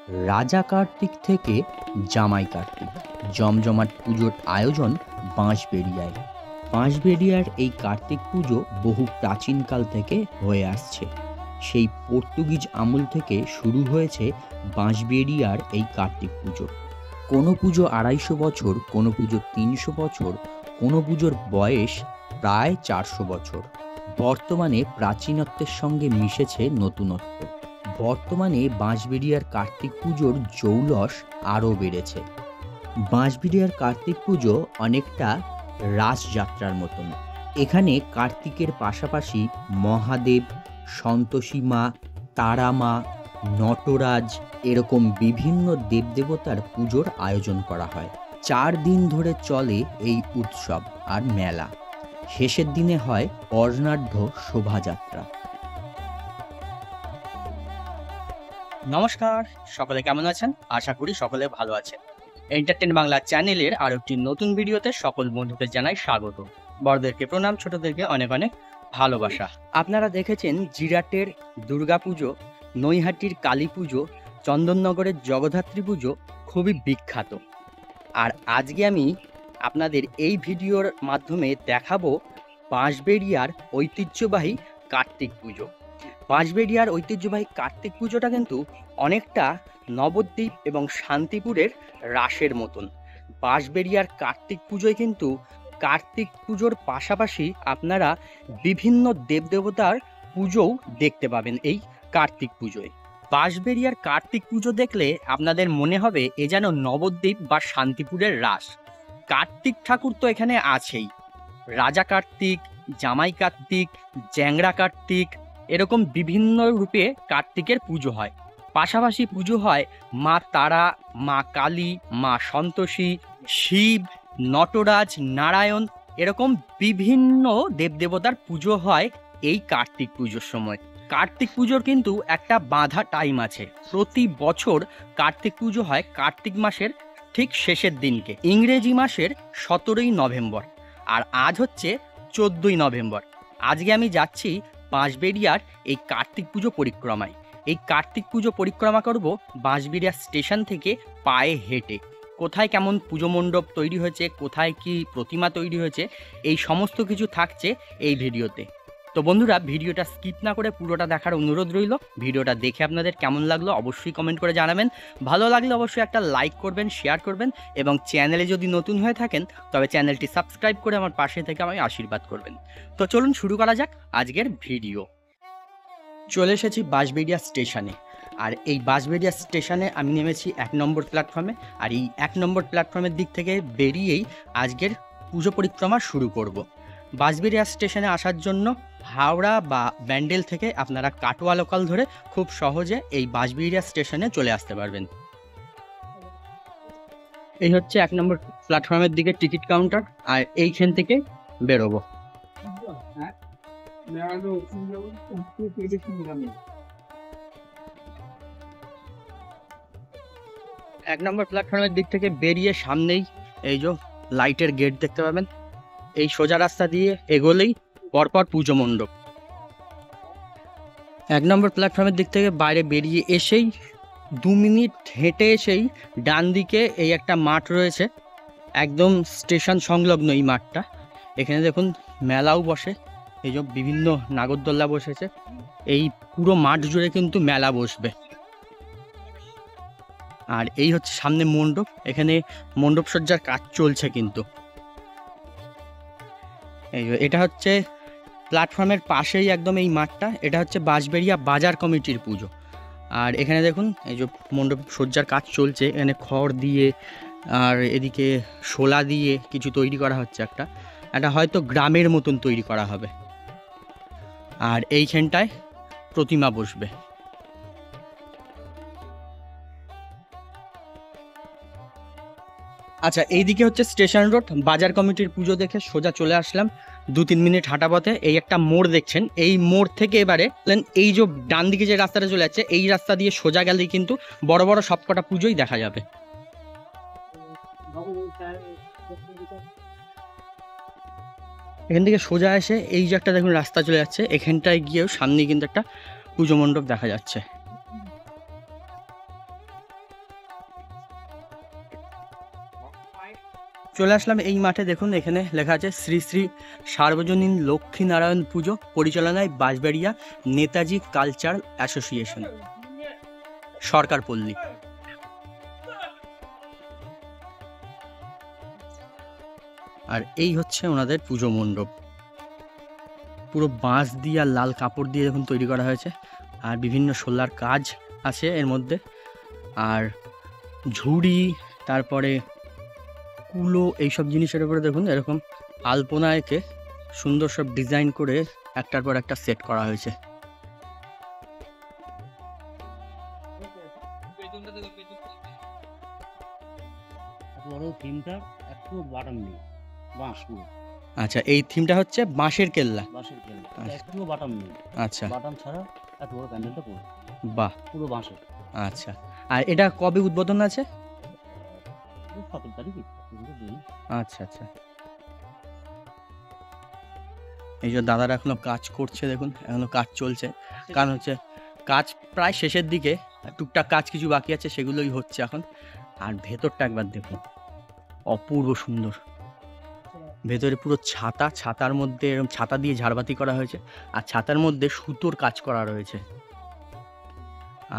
রাজা কার্তিক থেকে জামাই কার্তিক, জমজমাট পুজোর আয়োজন বাঁশবেড়িয়ায়। বাঁশবেড়িয়ার এই কার্তিক পুজো বহু প্রাচীনকাল থেকে হয়ে আসছে। সেই পর্তুগিজ আমল থেকে শুরু হয়েছে বাঁশবেড়িয়ার এই কার্তিক পুজো। কোনো পুজো ২৫০ বছর, কোনো পুজো ৩০০ বছর, কোনো পুজোর বয়স প্রায় ৪০০ বছর। বর্তমানে প্রাচীনত্বের সঙ্গে মিশেছে নতুনত্ব। বর্তমানে বাঁশবেড়িয়ার কার্তিক পুজোর জৌলস আরও বেড়েছে। বাঁশবেড়িয়ার কার্তিক পুজো অনেকটা রাসযাত্রার মতন। এখানে কার্তিকের পাশাপাশি মহাদেব, সন্তোষী মা, তারা মা, নটরাজ এরকম বিভিন্ন দেবদেবতার পুজোর আয়োজন করা হয়। ৪ দিন ধরে চলে এই উৎসব আর মেলা। শেষের দিনে হয় বর্ণাঢ্য শোভাযাত্রা। নমস্কার, সকলে কেমন আছেন? আশা করি সকলে ভালো আছেন। এন্টারটেন বাংলা চ্যানেলের আরো একটি নতুন ভিডিওতে সকল বন্ধুদের জানাই স্বাগত। বড়দেরকে প্রণাম, ছোটদেরকে অনেক অনেক ভালোবাসা। আপনারা দেখেছেন জিরাটের দুর্গাপুজো, নৈহাটির কালী পুজো, চন্দননগরের জগদ্ধাত্রী পুজো খুবই বিখ্যাত। আর আজকে আমি আপনাদের এই ভিডিওর মাধ্যমে দেখাবো বাঁশবেড়িয়ার ঐতিহ্যবাহী কার্তিক পুজো। বাঁশবেড়িয়ার ঐতিহ্যবাহী কার্তিক পুজোটা কিন্তু অনেকটা নবদ্বীপ এবং শান্তিপুরের রাসের মতন। বাঁশবেড়িয়ার কার্তিক পুজোয় কিন্তু কার্তিক পুজোর পাশাপাশি আপনারা বিভিন্ন দেবদেবতার পুজোও দেখতে পাবেন এই কার্তিক পুজোয়। বাঁশবেড়িয়ার কার্তিক পুজো দেখলে আপনাদের মনে হবে এ যেন নবদ্বীপ বা শান্তিপুরের রাস। কার্তিক ঠাকুর তো এখানে আছেই, রাজা কার্তিক, জামাই কার্তিক, জ্যাংড়া কার্তিক, এরকম বিভিন্ন রূপে কার্তিকের পুজো হয়। পাশাপাশি পুজো হয় মা তারা, মা কালী, মা সন্তোষী, শিব, নটরাজ, নারায়ণ, এরকম বিভিন্ন দেবদেবতার পুজো হয় এই কার্তিক পুজোর সময়। কার্তিক পুজোর কিন্তু একটা বাঁধা টাইম আছে। প্রতি বছর কার্তিক পুজো হয় কার্তিক মাসের ঠিক শেষের দিনকে, ইংরেজি মাসের ১৭ই নভেম্বর। আর আজ হচ্ছে ১৪ই নভেম্বর। আজকে আমি যাচ্ছি বাঁশবেড়িয়ার এই কার্তিক পুজো পরিক্রমায়। এই কার্তিক পুজো পরিক্রমা করব বাঁশবেড়িয়া স্টেশন থেকে পায়ে হেঁটে। কোথায় কেমন পুজো মণ্ডপ তৈরি হয়েছে, কোথায় কি প্রতিমা তৈরি হয়েছে, এই সমস্ত কিছু থাকছে এই ভিডিওতে। তো বন্ধুরা, ভিডিওটা স্কিপ না করে পুরোটা দেখার অনুরোধ রইল। ভিডিওটা দেখে আপনাদের কেমন লাগলো অবশ্যই কমেন্ট করে জানাবেন। ভালো লাগলে অবশ্যই একটা লাইক করবেন, শেয়ার করবেন এবং চ্যানেলে যদি নতুন হয়ে থাকেন তবে চ্যানেলটি সাবস্ক্রাইব করে আমার পাশে থেকে আমায় আশীর্বাদ করবেন। তো চলুন শুরু করা যাক আজকের ভিডিও। চলে এসেছি বাঁশবেড়িয়া স্টেশনে। আর এই বাঁশবেড়িয়া স্টেশনে আমি নেমেছি ১ নম্বর প্ল্যাটফর্মে। আর এই ১ নম্বর প্ল্যাটফর্মের দিক থেকে বেরিয়েই আজকের পুজো পরিক্রমা শুরু করব। বাঁশবেড়িয়া স্টেশনে আসার জন্য হাওড়া বা ব্যান্ডেল থেকে আপনারা কাটোয়া লোকাল ধরে খুব সহজে এই বাঁশবেড়িয়া স্টেশনে চলে আসতে পারবেন। এই হচ্ছে ১ নম্বর প্ল্যাটফর্মের দিকে টিকিট কাউন্টার, আর এইখান থেকে বেরোবো। ১ নম্বর প্ল্যাটফর্মের দিক থেকে বেরিয়ে সামনেই এই যে লাইটের গেট দেখতে পাবেন। এই সোজা রাস্তা দিয়ে এগোলেই পরপর পুজো মণ্ডপ। ১ নম্বর প্ল্যাটফর্মের দিক থেকে বাইরে বেরিয়ে এসেই ২ মিনিট হেঁটে এসেই ডান দিকে এই একটা মাঠ রয়েছে, একদম স্টেশন সংলগ্ন এই মাঠটা। এখানে দেখুন মেলাও বসে, এই যে বিভিন্ন নাগরদোল্লা বসেছে। এই পুরো মাঠ জুড়ে কিন্তু মেলা বসবে। আর এই হচ্ছে সামনে মণ্ডপ, এখানে মণ্ডপ সজ্জার কাজ চলছে কিন্তু। এটা হচ্ছে প্ল্যাটফর্মের পাশেই একদম এই মাঠটা। এটা হচ্ছে বাঁশবেড়িয়া বাজার কমিটির পুজো। আর এখানে দেখুন এই যে মণ্ডপ সজ্জার কাজ চলছে, এখানে খড় দিয়ে আর এদিকে শোলা দিয়ে কিছু তৈরি করা হচ্ছে। একটা হয়তো গ্রামের মতন তৈরি করা হবে। আর এইখানটায় প্রতিমা বসবে। আচ্ছা, এইদিকে হচ্ছে স্টেশন রোড। বাজার কমিটির পুজো দেখে সোজা চলে আসলাম। ২-৩ মিনিট হাঁটা পথে এই একটা মোড় দেখছেন। এই মোড় থেকে এবারে এই যে ডান দিকে যে রাস্তাটা চলে যাচ্ছে, এই রাস্তা দিয়ে সোজা গেলেই কিন্তু বড় বড় সবকটা পুজোই দেখা যাবে। এখান থেকে সোজা এসে এই যে একটা দেখুন রাস্তা চলে যাচ্ছে, এখানটায় গিয়েও সামনে কিন্তু একটা পুজো মণ্ডপ দেখা যাচ্ছে। চলে আসলাম এই মাঠে, দেখুন এখানে লেখা আছে শ্রী শ্রী সার্বজনীন লক্ষ্মীনারায়ণ পুজো পরিচালনায় বাঁশবেড়িয়া নেতাজি কালচার অ্যাসোসিয়েশন, সরকারপল্লী। আর এই হচ্ছে ওনাদের পুজো মণ্ডপ, পুরো বাঁশ দিয়ে আর লাল কাপড় দিয়ে দেখুন তৈরি করা হয়েছে, আর বিভিন্ন শোলার কাজ আছে এর মধ্যে, আর ঝুড়ি, তারপরে কুলো, এইসব জিনিসের উপরে দেখুন এরকম আলপনা এঁকে সুন্দর সব ডিজাইন করে একটার পর একটা সেট করা হয়েছে। আচ্ছা, এই থিমটা হচ্ছে বাঁশের কেল্লা। আচ্ছা, বাহ, পুরো বাঁশের। আচ্ছা। আর এটা কবে উদ্বোধন আছে? 17 তারিখে। আচ্ছা আচ্ছা। এই যে দাদারা এখনো কাজ করছে, দেখুন এখনো কাজ চলছে, কারণ হচ্ছে কাজ প্রায় শেষের দিকে, টুকটাক কাজ কিছু বাকি আছে, সেগুলোই হচ্ছে এখন। আর ভেতরটা একবার দেখুন, অপূর্ব সুন্দর। ভেতরে পুরো ছাতা, ছাতার মধ্যে এরকম ছাতা দিয়ে ঝাড়বাতি করা হয়েছে, আর ছাতার মধ্যে সুতোর কাজ করা রয়েছে।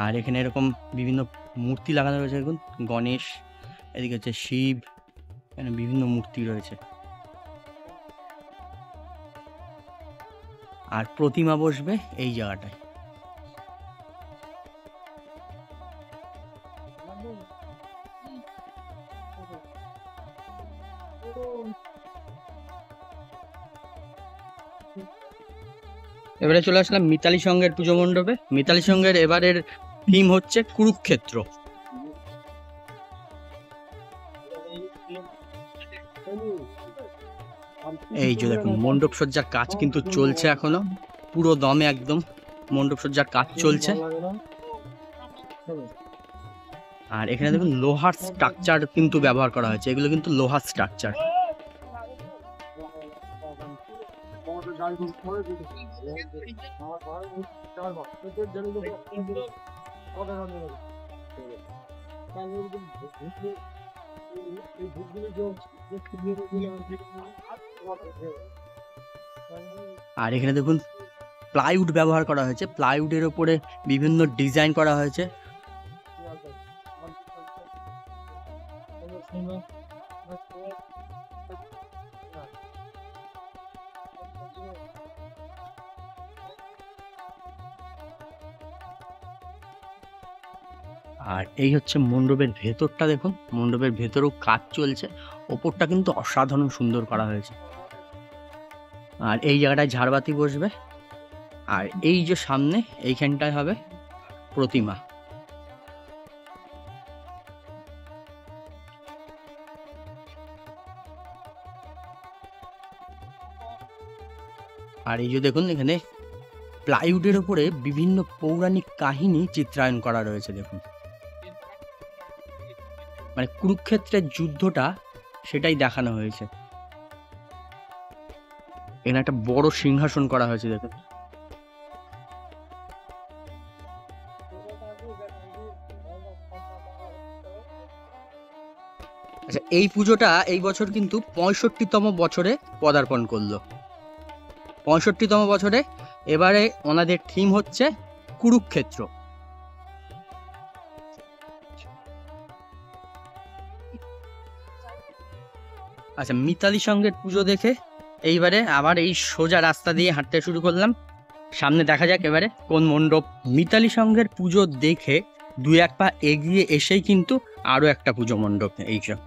আর এখানে এরকম বিভিন্ন মূর্তি লাগানো রয়েছে, দেখুন গণেশ, এদিকে হচ্ছে শিব, এখানে বিভিন্ন মূর্তি রয়েছে। আর প্রতিমা বসবে এই জায়গাটায়। এবারে চলে আসলাম মিতালি সংঘের পুজো মণ্ডপে। মিতালি সংঘের এবারের থিম হচ্ছে কুরুক্ষেত্র। এই যে দেখুন মণ্ডপ সজ্জার কাজ কিন্তু চলছে এখনো, পুরো দমে একদম মণ্ডপ সজ্জার কাজ চলছে। আর এখানে দেখুন লোহার স্ট্রাকচার কিন্তু ব্যবহার করা হয়েছে, এগুলো কিন্তু লোহার স্ট্রাকচার। আর এখানে দেখুন প্লাইউড ব্যবহার করা হয়েছে, প্লাইউডের উপরে বিভিন্ন ডিজাইন করা হয়েছে। আর এই হচ্ছে মণ্ডপের ভেতরটা, দেখুন মণ্ডপের ভেতরেও কাজ চলছে, ওপরটা কিন্তু অসাধারণ সুন্দর করা হয়েছে। আর এই জায়গাটায় ঝাড়বাতি বসবে, আর এই যে সামনে এইখানটায় হবে প্রতিমা। আর এই যে দেখুন এখানে প্লাইউডের উপরে বিভিন্ন পৌরাণিক কাহিনী চিত্রায়ন করা রয়েছে, দেখুন মানে কুরুক্ষেত্রের যুদ্ধটা সেটাই দেখানো হয়েছে। এখানে একটা বড় সিংহাসন করা হয়েছে, দেখুন। আচ্ছা, এই পুজোটা এই বছর কিন্তু 65তম বছরে পদার্পণ করলো। 65তম বছরে এবারে ওনাদের থিম হচ্ছে কুরুক্ষেত্র। আচ্ছা, মিতালি সংঘের পুজো দেখে এইবারে আবার এই সোজা রাস্তা দিয়ে হাঁটতে শুরু করলাম। সামনে দেখা যাক এবারে কোন মণ্ডপ। মিতালি সংঘের পুজো দেখে দুই এক পা এগিয়ে এসেই কিন্তু আরো একটা পুজো মণ্ডপ। এইসব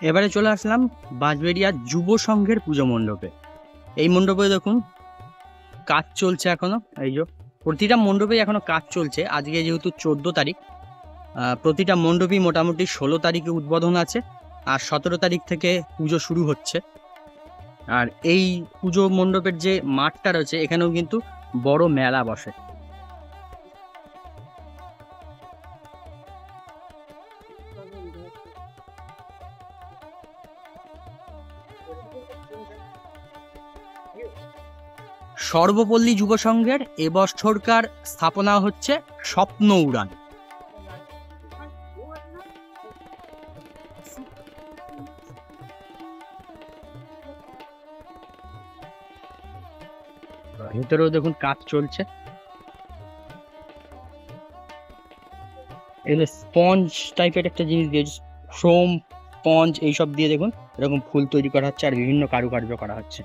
এবারে চলে আসলাম বাঁশবেড়িয়া যুব সংঘের পুজো মণ্ডপে। এই মণ্ডপে দেখুন কাজ চলছে এখনো, এই যে প্রতিটা মণ্ডপেই এখনো কাজ চলছে। আজকে যেহেতু 14 তারিখ, প্রতিটা মণ্ডপই মোটামুটি 16 তারিখে উদ্বোধন আছে, আর 17 তারিখ থেকে পুজো শুরু হচ্ছে। আর এই পুজো মণ্ডপের যে মাঠটা রয়েছে এখানেও কিন্তু বড় মেলা বসে। সর্বপল্লী যুব সংঘের এবছরকার স্থাপনা হচ্ছে স্বপ্ন উড়ান। ভেতরেও দেখুন কাজ চলছে। এগুলো স্পঞ্জ টাইপের একটা জিনিস দিয়ে, ফোম স্পঞ্জ এইসব দিয়ে দেখুন এরকম ফুল তৈরি করা হচ্ছে আর বিভিন্ন কারুকার্য করা হচ্ছে।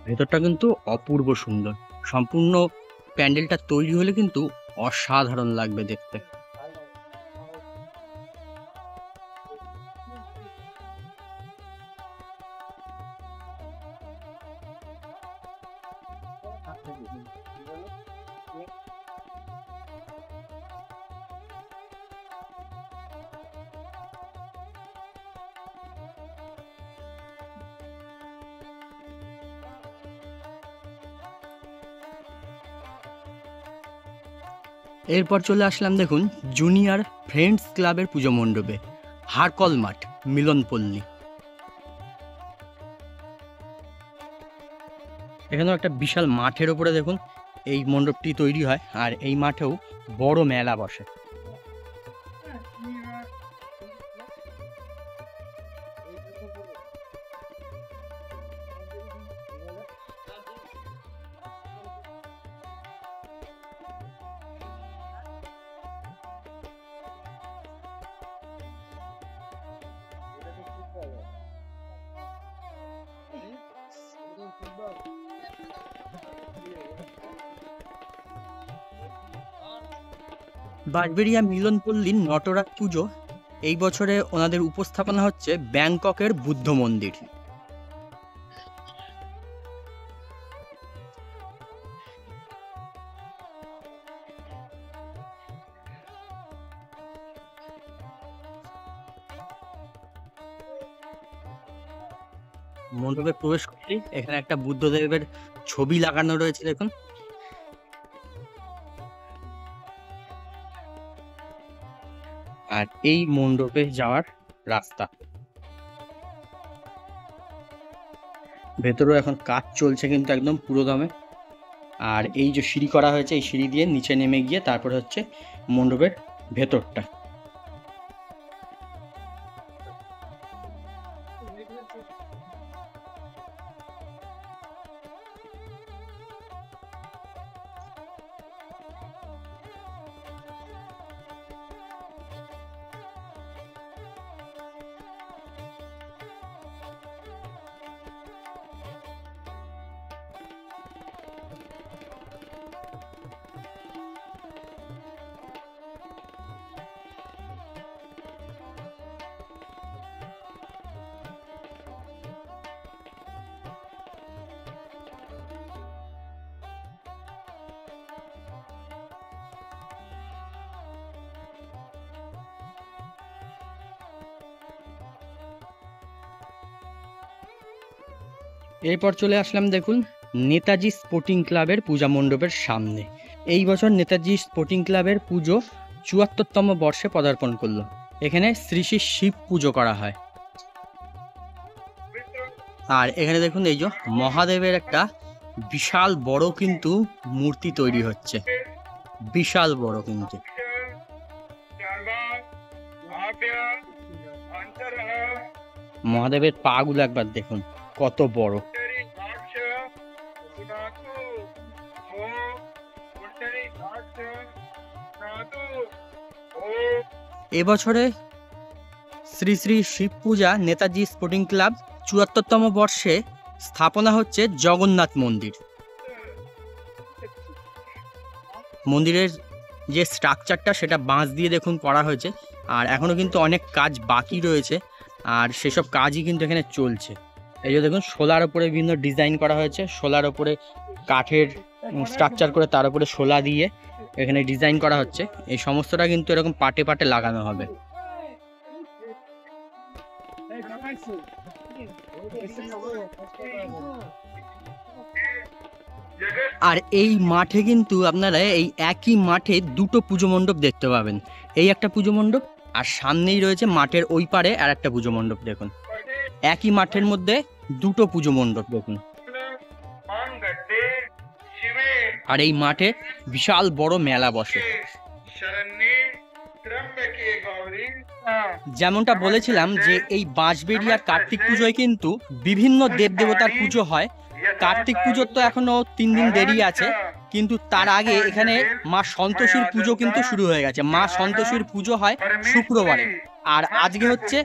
ভেতরটা কিন্তু অপূর্ব সুন্দর। সম্পূর্ণ প্যান্ডেলটা তৈরি হলে কিন্তু অসাধারণ লাগবে দেখতে। এরপর চলে আসলাম দেখুন জুনিয়র ফ্রেন্ডস ক্লাবের পুজো মণ্ডপে, হারকল মাঠ, মিলনপল্লী। এখানেও একটা বিশাল মাঠের ওপরে দেখুন এই মণ্ডপটি তৈরি হয়, আর এই মাঠেও বড় মেলা বসে। বাঁশবেড়িয়া মিলনপল্লীর নটরাজ পুজো এই বছরে ওনাদের উপস্থাপনা হচ্ছে ব্যাংককের বুদ্ধ মন্দির। মণ্ডপে প্রবেশ করলেই এখানে একটা বুদ্ধদেবের ছবি লাগানো রয়েছে দেখুন। আর এই মণ্ডপে যাওয়ার রাস্তা। ভেতরেও এখন কাজ চলছে কিন্তু একদম পুরো দমে। আর এই যে সিঁড়ি করা হয়েছে, এই সিঁড়ি দিয়ে নিচে নেমে গিয়ে তারপরে হচ্ছে মণ্ডপের ভেতরটা। এরপর চলে আসলাম দেখুন নেতাজি স্পোর্টিং ক্লাবের পূজা মণ্ডপের সামনে। এই বছর নেতাজি স্পোর্টিং ক্লাবের পুজো ৭৪তম বর্ষে পদার্পণ করলো। এখানে শ্রী শ্রী শিব পুজো করা হয়। আর এখানে দেখুন এই যে মহাদেবের একটা বিশাল বড় কিন্তু মূর্তি তৈরি হচ্ছে, বিশাল বড় কিন্তু। মহাদেবের পা গুলো একবার দেখুন কত বড়। এবছরে শ্রী শ্রী শিব পূজা নেতাজি স্পোর্টিং ক্লাব ৭৪তম বর্ষে স্থাপনা হচ্ছে জগন্নাথ মন্দির। মন্দিরের যে স্ট্রাকচারটা সেটা বাঁশ দিয়ে দেখুন করা হয়েছে, আর এখনো কিন্তু অনেক কাজ বাকি রয়েছে, আর সেসব কাজই কিন্তু এখানে চলছে। এই যে দেখুন শোলার ওপরে বিভিন্ন ডিজাইন করা হয়েছে, শোলার ওপরে কাঠের স্ট্রাকচার করে তার উপরে শোলা দিয়ে এখানে ডিজাইন করা হচ্ছে। এই সমস্তটা কিন্তু এরকম পাটে পাটে লাগানো হবে। আর এই মাঠে কিন্তু আপনারা এই একই মাঠে দুটো পুজো মণ্ডপ দেখতে পাবেন। এই একটা পুজো মণ্ডপ, আর সামনেই রয়েছে মাঠের ওই পারে আর একটা পুজো মণ্ডপ। দেখুন একই মাঠের মধ্যে দুটো পুজো মণ্ডপ দেখুন। আর এই মাঠে বিশাল বড় মেলা বসে। যেমনটা বলেছিলাম যে এই বাঁশবেড়িয়ার কার্তিক পুজোয় কিন্তু বিভিন্ন দেবদেবতার পুজো হয়। কার্তিক পুজোর তো এখনো 3 দিন দেরি আছে, কিন্তু তার আগে এখানে মা সন্তোষীর পুজো কিন্তু শুরু হয়ে গেছে। মা সন্তোষীর পুজো হয় শুক্রবারে, আর আজকে হচ্ছে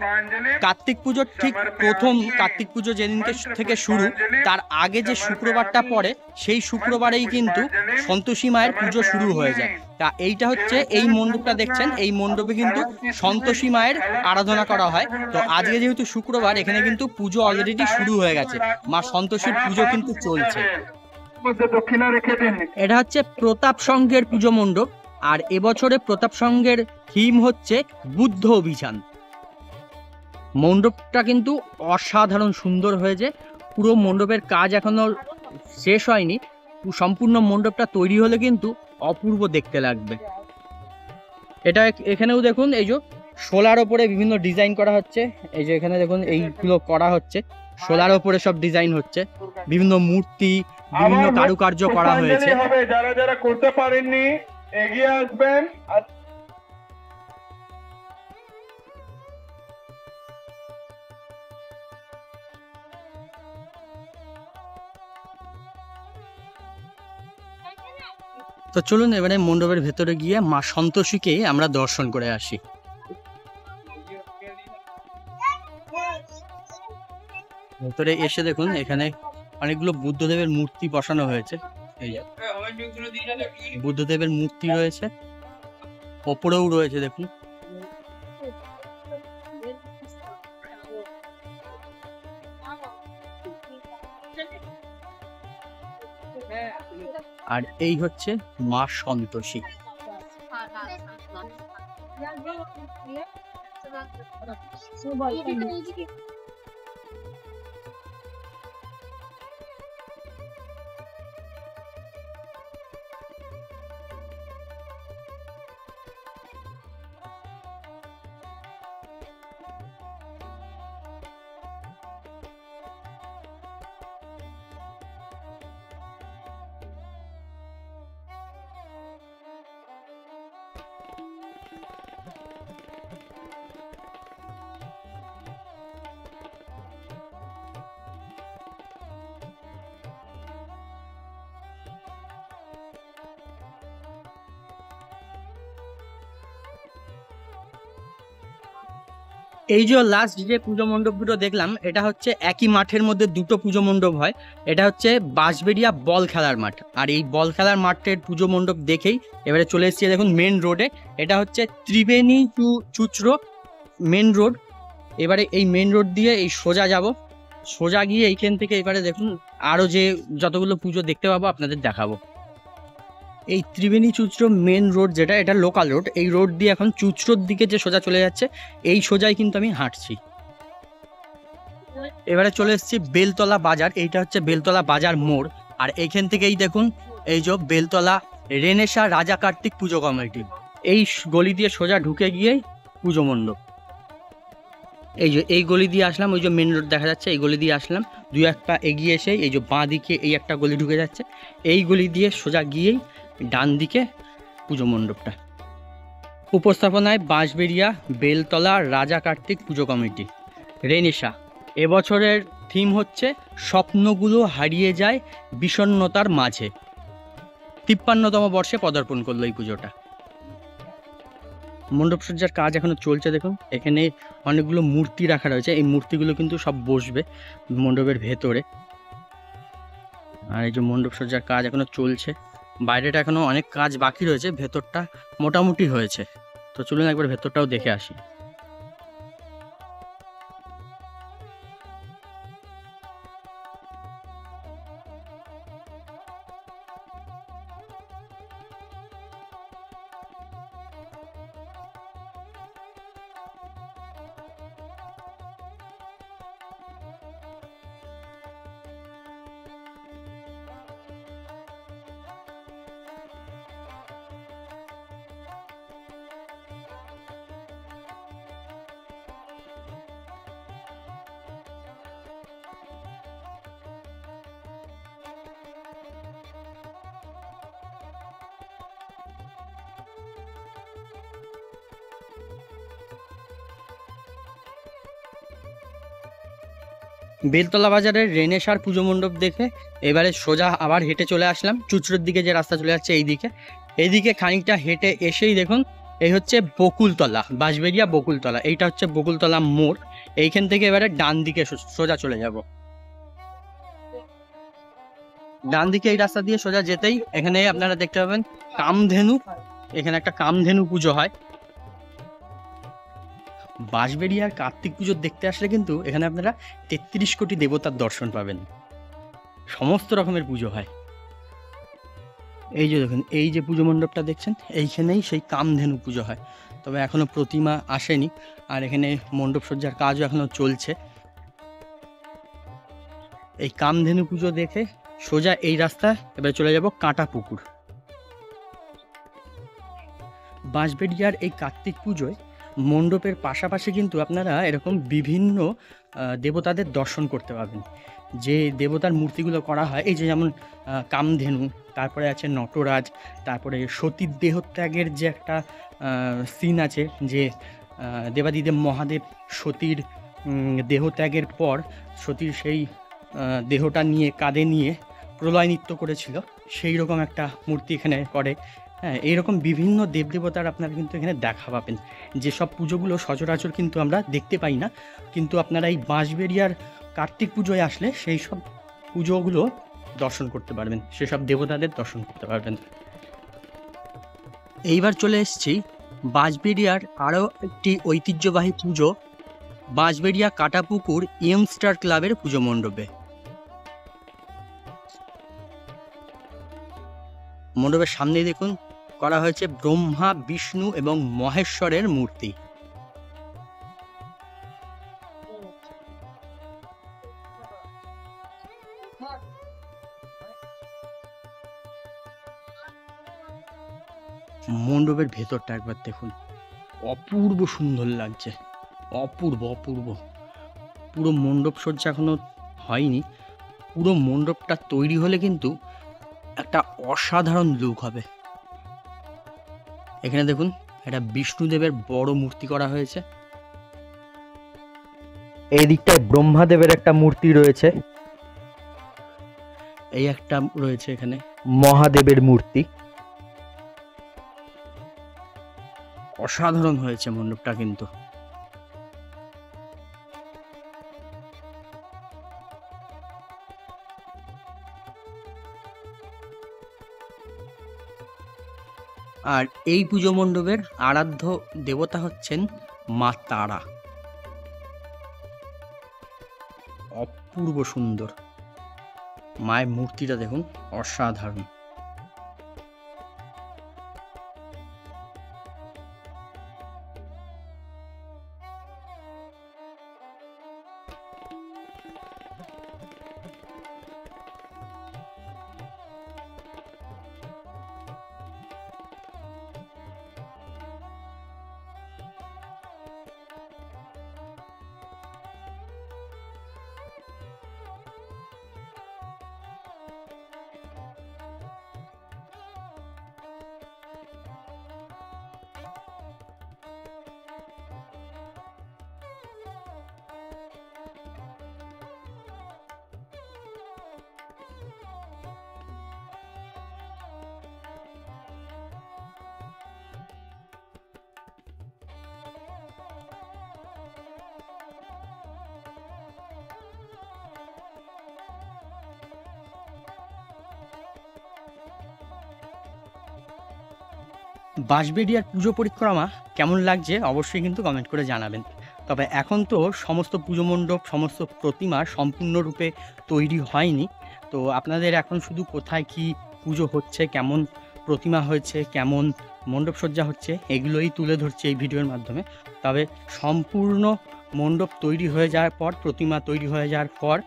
কার্তিক পুজোর ঠিক প্রথম কার্তিক পুজো যেদিনকে থেকে শুরু, তার আগে যে শুক্রবারটা পড়ে সেই শুক্রবারেই কিন্তু সন্তোষী মায়ের পুজো শুরু হয়ে যায়। তা এইটা হচ্ছে এই মণ্ডপটা দেখছেন, এই মণ্ডপে কিন্তু সন্তোষী মায়ের আরাধনা করা হয়। তো আজকে যেহেতু শুক্রবার, এখানে কিন্তু পুজো অলরেডি শুরু হয়ে গেছে, মা সন্তোষীর পুজো কিন্তু চলছে। এটা হচ্ছে প্রতাপ সংঘের পুজো মণ্ডপ, আর এবছরে প্রতাপ সংঘের থিম হচ্ছে বুদ্ধ অভিযান। মণ্ডপটা কিন্তু অসাধারণ সুন্দর হয়েছে। পুরো মণ্ডপের কাজ এখনো শেষ হয়নি, সম্পূর্ণ মণ্ডপটা তৈরি হলে কিন্তু অপূর্ব দেখতে লাগবে। এটা এখানেও দেখুন, এই যে শোলার ওপরে বিভিন্ন ডিজাইন করা হচ্ছে। এই যে এখানে দেখুন এইগুলো করা হচ্ছে, শোলার ওপরে সব ডিজাইন হচ্ছে, বিভিন্ন মূর্তি, বিভিন্ন কারুকার্য করা হয়েছে। যারা যারা করতে পারেননি এগিয়ে আসবেন। তো চলুন এবারে মণ্ডপের ভেতরে গিয়ে মা সন্তোষীকে আমরা দর্শন করে আসি। ভেতরে এসে দেখুন এখানে অনেকগুলো বুদ্ধদেবের মূর্তি বসানো হয়েছে। এই যে বুদ্ধদেবের মূর্তি রয়েছে, ওপরেও রয়েছে দেখুন। আর এই হচ্ছে মা সন্তোষী। এই যে লাস্ট যে পুজো মণ্ডপ দুটো দেখলাম, এটা হচ্ছে একই মাঠের মধ্যে দুটো পুজো মণ্ডপ হয়। এটা হচ্ছে বাঁশবেড়িয়া বল খেলার মাঠ, আর এই বল খেলার মাঠের পুজো মণ্ডপ দেখেই এবারে চলে এসেছি দেখুন মেন রোডে। এটা হচ্ছে ত্রিবেণী টু চুচড়ো মেন রোড। এবারে এই মেন রোড দিয়ে এই সোজা যাব, সোজা গিয়ে এইখান থেকে এবারে দেখুন আরও যে যতগুলো পুজো দেখতে পাবো আপনাদের দেখাবো। এই ত্রিবেণী চুচড়ো মেন রোড যেটা, এটা লোকাল রোড। এই রোড দিয়ে এখন চুচড়োর দিকে যে সোজা চলে যাচ্ছে, এই সোজাই কিন্তু আমি হাঁটছি। এবারে চলে এসেছি বেলতলা বাজার। এইটা হচ্ছে বেলতলা বাজার মোড়, আর এইখান থেকেই দেখুন এই যে বেলতলা রেনেসা রাজা কার্তিক পুজো কমিটি। এই গলি দিয়ে সোজা ঢুকে গিয়েই পুজো মণ্ডপ। এই যে এই গলি দিয়ে আসলাম, ওই যে মেন রোড দেখা যাচ্ছে, এই গলি দিয়ে আসলাম। দুই একটা এগিয়ে এসেই এই যে বাঁ দিকে এই একটা গলি ঢুকে যাচ্ছে, এই গলি দিয়ে সোজা গিয়েই ডান দিকে পুজো মণ্ডপটা। উপস্থাপনায় বাঁশবেড়িয়া বেলতলা রাজা কার্তিক পুজো কমিটি রেনেসা। এবছরের থিম হচ্ছে স্বপ্নগুলো হারিয়ে যায় বিষণ্ণতার মাঝে। 53তম বর্ষে পদার্পণ করলো এই পুজোটা। মণ্ডপসজ্জার কাজ এখনো চলছে দেখুন। এখানে অনেকগুলো মূর্তি রাখা রয়েছে, এই মূর্তিগুলো কিন্তু সব বসবে মণ্ডপের ভেতরে। আর এই যে মণ্ডপসজ্জার কাজ এখনো চলছে, বাইরেটা এখনো অনেক কাজ বাকি রয়েছে, ভেতরটা মোটামুটি হয়েছে। তো চলুন একবার ভেতরটাও দেখে আসি। বেলতলা বাজারের রেনেসার পুজো মণ্ডপ দেখে এবারে সোজা আবার হেঁটে চলে আসলাম চুচড়োর দিকে, যে রাস্তা চলে যাচ্ছে এইদিকে খানিকটা হেঁটে এসেই দেখুন এই হচ্ছে বকুলতলা, বাঁশবেড়িয়া বকুলতলা। এইটা হচ্ছে বকুলতলা মোড়। এইখান থেকে এবারে ডান দিকে সোজা চলে যাব। ডান দিকে এই রাস্তা দিয়ে সোজা যেতেই এখানে আপনারা দেখতে পাবেন কামধেনু। এখানে একটা কামধেনু পুজো হয়। বাঁশবেড়িয়ার কার্তিক পুজো দেখতে আসলে কিন্তু এখানে আপনারা ৩৩ কোটি দেবতার দর্শন পাবেন। সমস্ত রকমের পুজো হয়। এই যে দেখুন, এই যে পুজো মণ্ডপটা দেখছেন, এইখানেই সেই কামধেনু পুজো হয়। তবে এখনো প্রতিমা আসেনি, আর এখানে মণ্ডপ সজ্জার কাজও এখনো চলছে। এই কামধেনু পুজো দেখে সোজা এই রাস্তা এবার চলে যাব কাঁটাপুকুর। বাঁশবেড়িয়ার এই কার্তিক পুজোয় মণ্ডপের পাশাপাশি কিন্তু আপনারা এরকম বিভিন্ন দেবতাদের দর্শন করতে পারবেন। যে দেবতার মূর্তিগুলো করা হয়, এই যে যেমন কামধেনু, তারপরে আছে নটরাজ, তারপরে সতীর দেহত্যাগের যে একটা সিন আছে, যে দেবাদিদেব মহাদেব সতীর দেহত্যাগের পর সতীর সেই দেহটা নিয়ে কাঁধে নিয়ে প্রলয় নৃত্য করেছিল, সেই রকম একটা মূর্তি এখানে করে। হ্যাঁ, এইরকম বিভিন্ন দেবদেবতার আপনারা কিন্তু এখানে দেখা পাবেন, যেসব পুজোগুলো সচরাচর কিন্তু আমরা দেখতে পাই না, কিন্তু আপনারা এই বাঁশবেড়িয়ার কার্তিক পুজোয় আসলে সেই সব পুজোগুলো দর্শন করতে পারবেন, সেসব দেবতাদের দর্শন করতে পারবেন। এইবার চলে এসেছি বাঁশবেড়িয়ার আরও একটি ঐতিহ্যবাহী পুজো, বাঁশবেড়িয়া কাঁটাপুকুর ইয়ংস্টার ক্লাবের পুজো মণ্ডপে। মণ্ডপের সামনেই দেখুন করা হয়েছে ব্রহ্মা, বিষ্ণু এবং মহেশ্বরের মূর্তি। মণ্ডপের ভেতরটা একবার দেখুন, অপূর্ব সুন্দর লাগছে, অপূর্ব অপূর্ব। পুরো মণ্ডপ সজ্জা এখনো হয়নি, পুরো মণ্ডপটা তৈরি হলে কিন্তু একটা অসাধারণ লুক হবে। এখানে দেখুন একটা বিষ্ণুদেবের বড় মূর্তি করা হয়েছে, এই দিকটায় ব্রহ্মাদেবের একটা মূর্তি রয়েছে, এই একটা রয়েছে এখানে মহাদেবের মূর্তি। অসাধারণ হয়েছে মণ্ডপটা কিন্তু। আর এই পুজো মণ্ডপের আরাধ্য দেবতা হচ্ছেন মা তারা। অপূর্ব সুন্দর মায়ের মূর্তিটা দেখুন, অসাধারণ। বাঁশবেড়িয়ার পুজো পরিক্রমা কেমন লাগছে অবশ্যই কিন্তু কমেন্ট করে জানাবেন। তবে এখন তো সমস্ত পুজো মণ্ডপ, সমস্ত প্রতিমা সম্পূর্ণরূপে তৈরি হয়নি, তো আপনাদের এখন শুধু কোথায় কি পুজো হচ্ছে, কেমন প্রতিমা হয়েছে, কেমন মণ্ডপ সজ্জা হচ্ছে, এগুলোই তুলে ধরছে এই ভিডিওর মাধ্যমে। তবে সম্পূর্ণ মণ্ডপ তৈরি হয়ে যাওয়ার পর, প্রতিমা তৈরি হয়ে যাওয়ার পর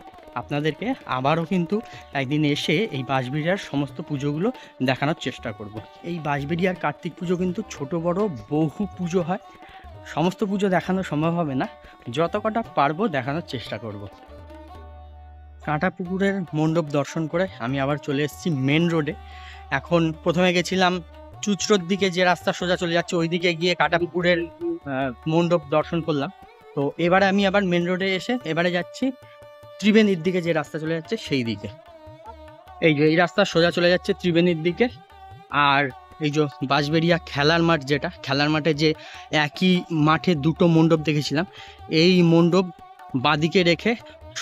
আপনাদেরকে আবারও কিন্তু একদিন এসে এই বাঁশবেড়িয়ার সমস্ত পুজোগুলো দেখানোর চেষ্টা করব। এই বাঁশবেড়িয়ার কার্তিক পুজো কিন্তু ছোট বড় বহু পুজো হয়, সমস্ত পুজো দেখানো সম্ভব হবে না, যত কটা পারবো দেখানোর চেষ্টা করব। কাঁটাপুকুরের মণ্ডপ দর্শন করে আমি আবার চলে এসেছি মেন রোডে। এখন প্রথমে গেছিলাম চুচড়োর দিকে, যে রাস্তা সোজা চলে যাচ্ছে ওই দিকে গিয়ে কাঁটাপুকুরের মণ্ডপ দর্শন করলাম। তো এবারে আমি আবার মেন রোডে এসে এবারে যাচ্ছি ত্রিবেণীর দিকে যে রাস্তা চলে যাচ্ছে সেই দিকে। এই যে এই রাস্তা সোজা চলে যাচ্ছে ত্রিবেণীর দিকে। আর এই যে বাঁশবেড়িয়া খেলার মাঠ, যেটা খেলার মাঠে যে একই মাঠে দুটো মণ্ডপ দেখেছিলাম, এই মণ্ডপ বাঁদিকে রেখে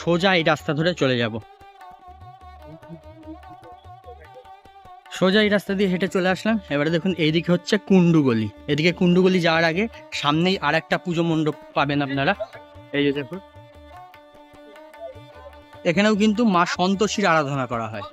সোজা এই রাস্তা ধরে চলে যাব। সোজা এই রাস্তা দিয়ে হেঁটে চলে আসলাম। এবারে দেখুন এইদিকে হচ্ছে কুণ্ডুগলি। এদিকে কুণ্ডুগলি যাওয়ার আগে সামনেই আর একটা পুজো মণ্ডপ পাবেন আপনারা। এই যে দেখুন, এখানেও কিন্তু মা সন্তোষীর আরাধনা করা হয়।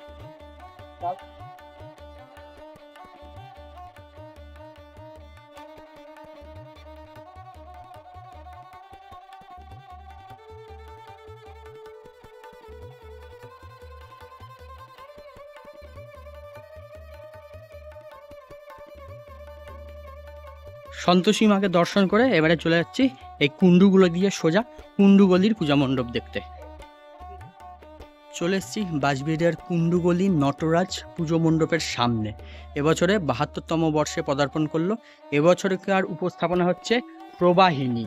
সন্তোষী মাকে দর্শন করে এবারে চলে যাচ্ছি এই কুণ্ডুগুলো দিয়ে সোজা কুণ্ডুগলির পূজা মণ্ডপ দেখতে। চলে এসেছি বাঁশবেড়িয়ার কুণ্ডুগলি নটরাজ পুজো মণ্ডপের সামনে। এবছরে ৭২তম বর্ষে পদার্পণ করলো। এবছরকার উপস্থাপনা হচ্ছে প্রবাহিনী।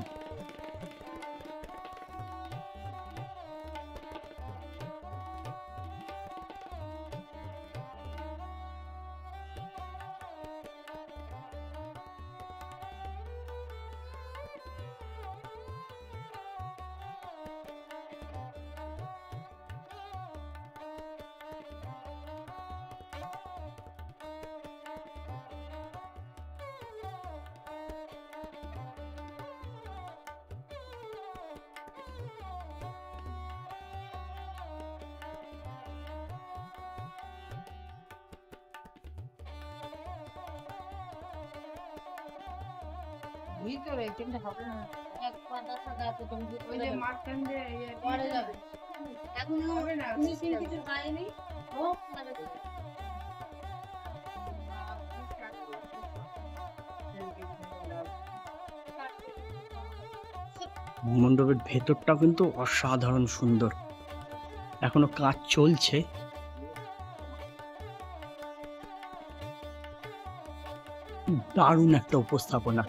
ভিতরে কিন্তু হবে না, এক পাতা সাদা আছে, তুমি ওই যে মাঝখান দিয়ে পরে যাবে, এখন হবে না, ফিনিশিং কিছু হয়নি। ও মণ্ডপের ভেতরটা কিন্তু অসাধারণ সুন্দর, এখনো কাজ চলছে। দারুণ একটা উপস্থাপনা।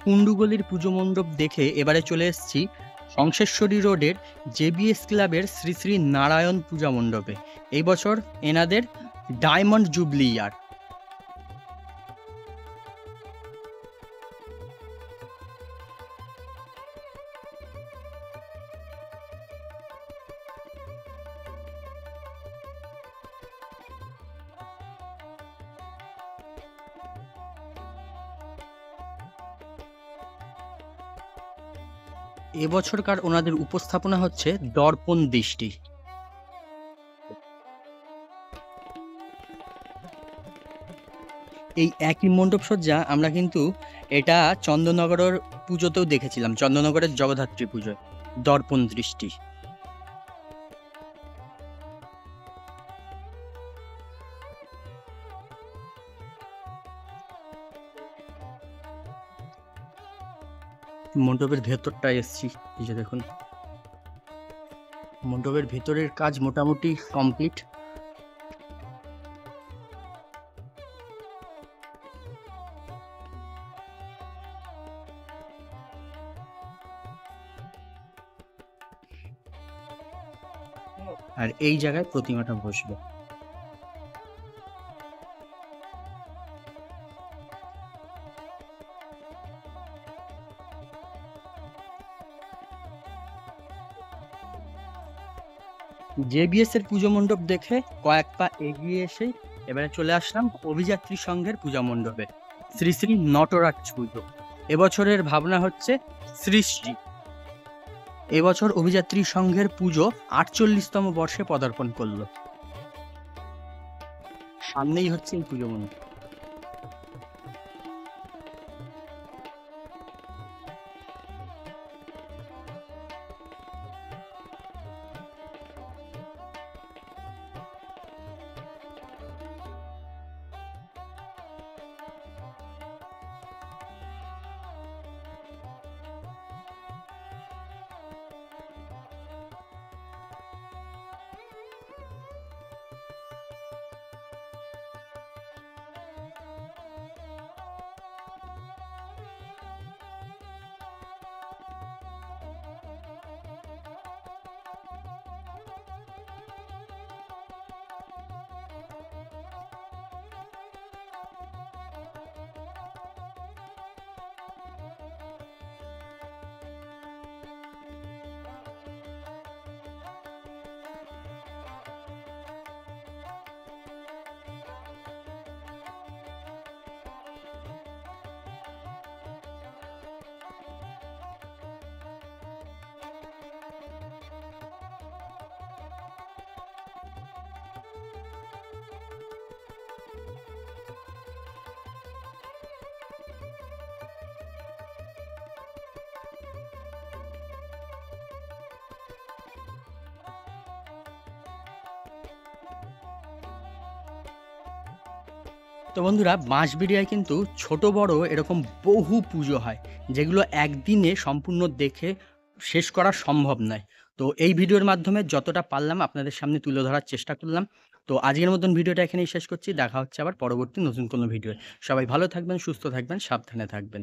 কুণ্ডুগলির পুজো মণ্ডপ দেখে এবারে চলে এসেছি শংসেশ্বরী রোডের জেবিএস ক্লাবের শ্রী শ্রী নারায়ণ পূজা মণ্ডপে। এই বছর এনাদের ডায়মন্ড জুবলি ইয়ার। এবছরকার ওনাদের উপস্থাপনা হচ্ছে দর্পণ দৃষ্টি। এই একই মণ্ডপ সজ্জা আমরা কিন্তু এটা চন্দননগরের পুজোতেও দেখেছিলাম, চন্দননগরের জগদ্ধাত্রী পুজোয়, দর্পণ দৃষ্টি। মণ্ডপের ভেতরটায় এসছি, এই যে দেখুন মণ্ডপের ভেতরের কাজ মোটামুটি কমপ্লিট। আর এই জায়গায় প্রতিমাটা বসবে। জেবিএস এর পুজো মণ্ডপ দেখে কয়েক পা এগিয়ে এসে এবারে চলে আসলাম অভিযাত্রী সংঘের পূজা মণ্ডপে। শ্রী শ্রী নটরাজ পুজো এবছরের ভাবনা হচ্ছে সৃষ্টি। এবছর অভিযাত্রী সংঘের পুজো ৪৮তম বর্ষে পদার্পণ করলো। সামনেই হচ্ছে এই পুজো মণ্ডপ। তো বন্ধুরা, বাঁশবেড়িয়ায় কিন্তু ছোট বড় এরকম বহু পুজো হয়, যেগুলো একদিনে সম্পূর্ণ দেখে শেষ করা সম্ভব নয়। তো এই ভিডিওর মাধ্যমে যতটা পারলাম আপনাদের সামনে তুলে ধরার চেষ্টা করলাম। তো আজকের মতন ভিডিওটা এখানেই শেষ করছি। দেখা হচ্ছে আবার পরবর্তী নতুন কোনো ভিডিও। সবাই ভালো থাকবেন, সুস্থ থাকবেন, সাবধানে থাকবেন।